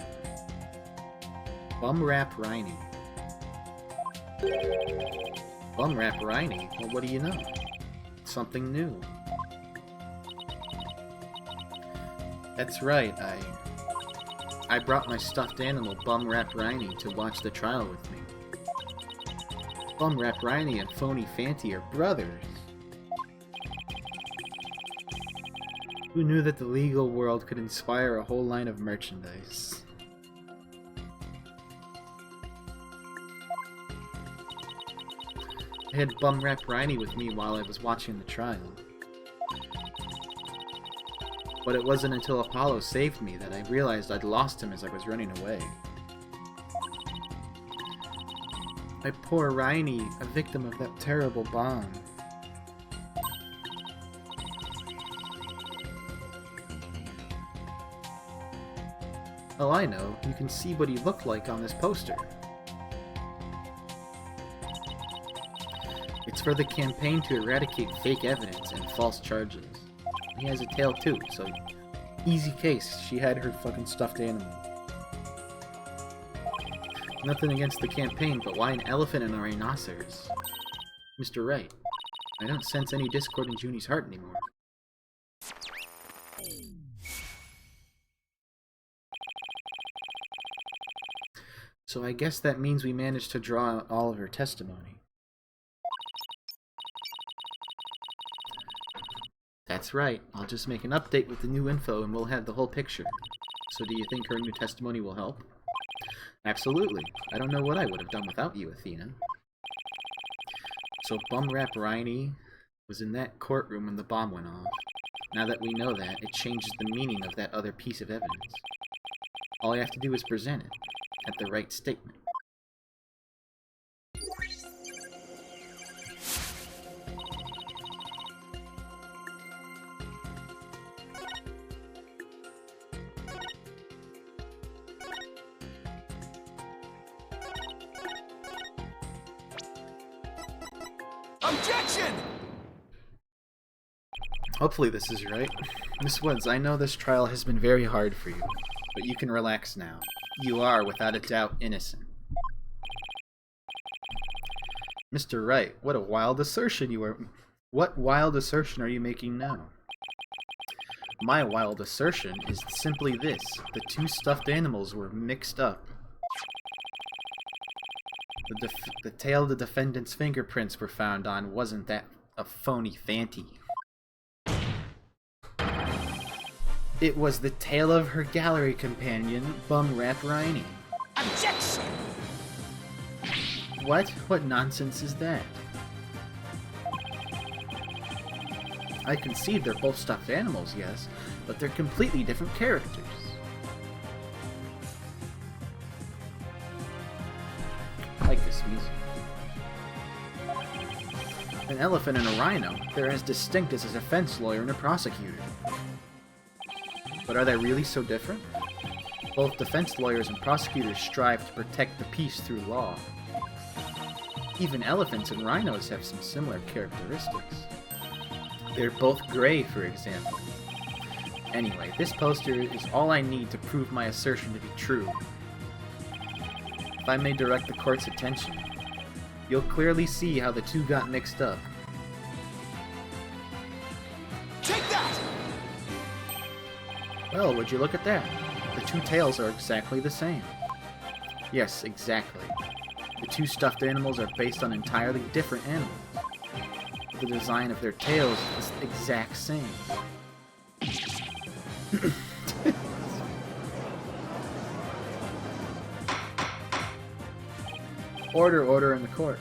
Bum Rap Riney. Bum Rap Riney? Well, what do you know? Something new. That's right, I brought my stuffed animal, Bum Rap Riney, to watch the trial with me. Bum Rap Riney and Phony Fanty are brothers. Who knew that the legal world could inspire a whole line of merchandise? I had Bum Rap Riney with me while I was watching the trial. But it wasn't until Apollo saved me that I realized I'd lost him as I was running away. My poor Riney, a victim of that terrible bomb. Oh, I know. You can see what he looked like on this poster. It's for the campaign to eradicate fake evidence and false charges. He has a tail too, so easy case. She had her fucking stuffed animal. Nothing against the campaign, but why an elephant and a rhinoceros? Mr. Wright, I don't sense any discord in Junie's heart anymore. So I guess that means we managed to draw out all of her testimony. That's right. I'll just make an update with the new info and we'll have the whole picture. So do you think her new testimony will help? Absolutely. I don't know what I would have done without you, Athena. So Bum Rap Riney was in that courtroom when the bomb went off. Now that we know that, it changes the meaning of that other piece of evidence. All I have to do is present it at the right statement. Objection! Hopefully this is right. Miss Woods, I know this trial has been very hard for you, but you can relax now. You are, without a doubt, innocent. Mr. Wright, what a wild assertion you are... What wild assertion are you making now? My wild assertion is simply this. The two stuffed animals were mixed up. The tail the defendant's fingerprints were found on wasn't that a phony Fanty. It was the tail of her gallery companion, Bum Rap Riney. Objection! What? What nonsense is that? I concede they're both stuffed animals, yes, but they're completely different characters. I like this music. An elephant and a rhino, they're as distinct as a defense lawyer and a prosecutor. But are they really so different? Both defense lawyers and prosecutors strive to protect the peace through law. Even elephants and rhinos have some similar characteristics. They're both gray, for example. Anyway, this poster is all I need to prove my assertion to be true. If I may direct the court's attention, you'll clearly see how the two got mixed up. Well, would you look at that? The two tails are exactly the same. Yes, exactly. The two stuffed animals are based on entirely different animals. The design of their tails is the exact same. Order in the court.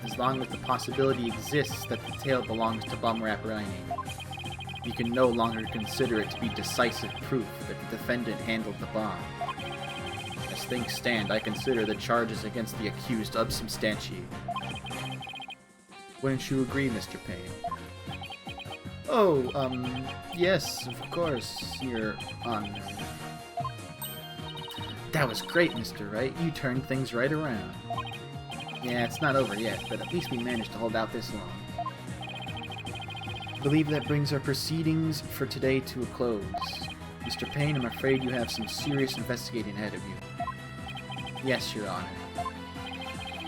As long as the possibility exists that the tail belongs to Bumrap Riney, you can no longer consider it to be decisive proof that the defendant handled the bomb. As things stand, I consider the charges against the accused unsubstantiated. Wouldn't you agree, Mr. Payne? Oh, yes, of course, Your Honor. That was great, Mr. Wright. You turned things right around. Yeah, it's not over yet, but at least we managed to hold out this long. I believe that brings our proceedings for today to a close. Mr. Payne, I'm afraid you have some serious investigating ahead of you. Yes, Your Honor.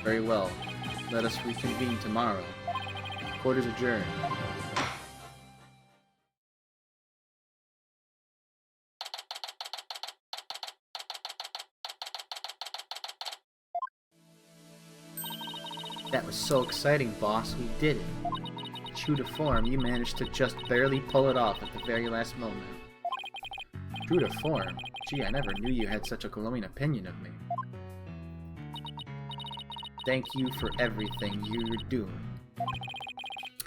Very well. Let us reconvene tomorrow. Court is adjourned. That was so exciting, boss. We did it. True to form, you managed to just barely pull it off at the very last moment. True to form? Gee, I never knew you had such a glowing opinion of me. Thank you for everything you were doing.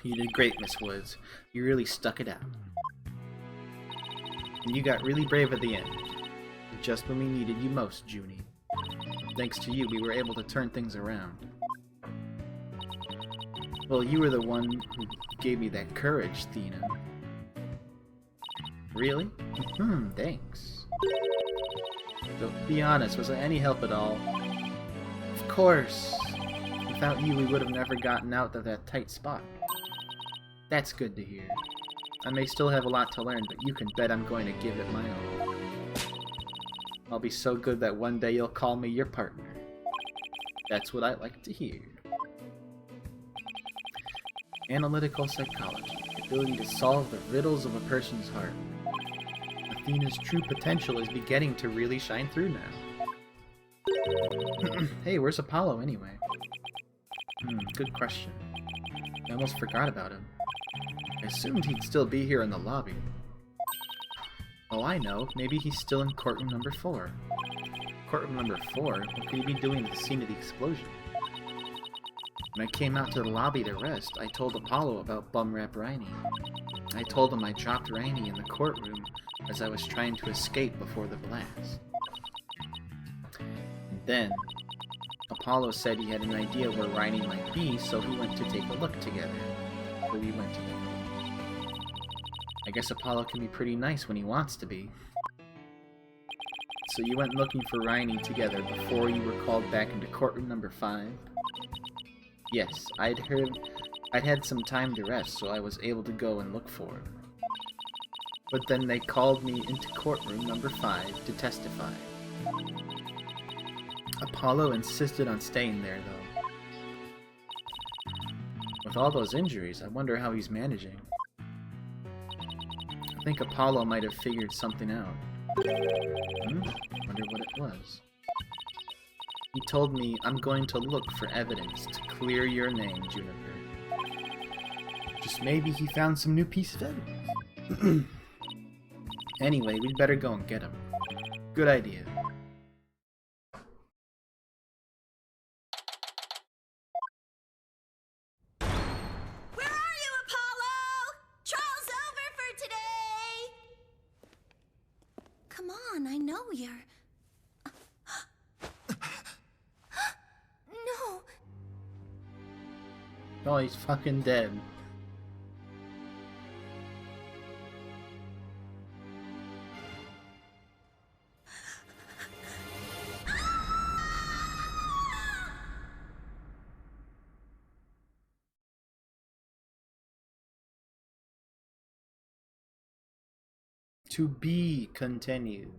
You did great, Miss Woods. You really stuck it out. And you got really brave at the end. Just when we needed you most, Junie. Thanks to you, we were able to turn things around. Well, you were the one who gave me that courage, Thena. Really? Thanks. So, be honest, was I any help at all? Of course! Without you, we would have never gotten out of that tight spot. That's good to hear. I may still have a lot to learn, but you can bet I'm going to give it my all. I'll be so good that one day you'll call me your partner. That's what I like to hear. Analytical psychology, the ability to solve the riddles of a person's heart. Athena's true potential is beginning to really shine through now. Hey, where's Apollo anyway? Good question. I almost forgot about him. I assumed he'd still be here in the lobby. Oh, I know. Maybe he's still in courtroom number 4. Courtroom number 4? What could he be doing at the scene of the explosion? When I came out to the lobby to rest, I told Apollo about Bumrap Riney. I told him I dropped Riney in the courtroom as I was trying to escape before the blast. And then, Apollo said he had an idea where Riney might be, so he went to take a look together. Or we went together. I guess Apollo can be pretty nice when he wants to be. So you went looking for Riney together before you were called back into courtroom number 5? Yes, I'd had some time to rest, so I was able to go and look for him. But then they called me into courtroom number 5 to testify. Apollo insisted on staying there, though. With all those injuries, I wonder how he's managing. I think Apollo might have figured something out. Wonder what it was. He told me, I'm going to look for evidence to clear your name, Juniper. Just maybe he found some new piece of evidence. Anyway, we'd better go and get him. Good idea. Where are you, Apollo? Trial's over for today! Come on, I know you're... No. Oh, he's fucking dead. To be continued.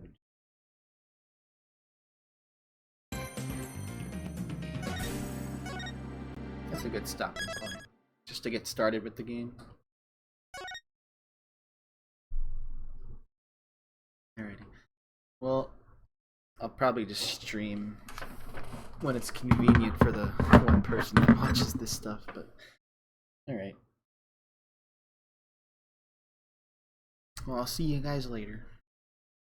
That's a good stopping point. Just to get started with the game. Well, I'll probably just stream when it's convenient for the one person that watches this stuff, but alright. Well, I'll see you guys later.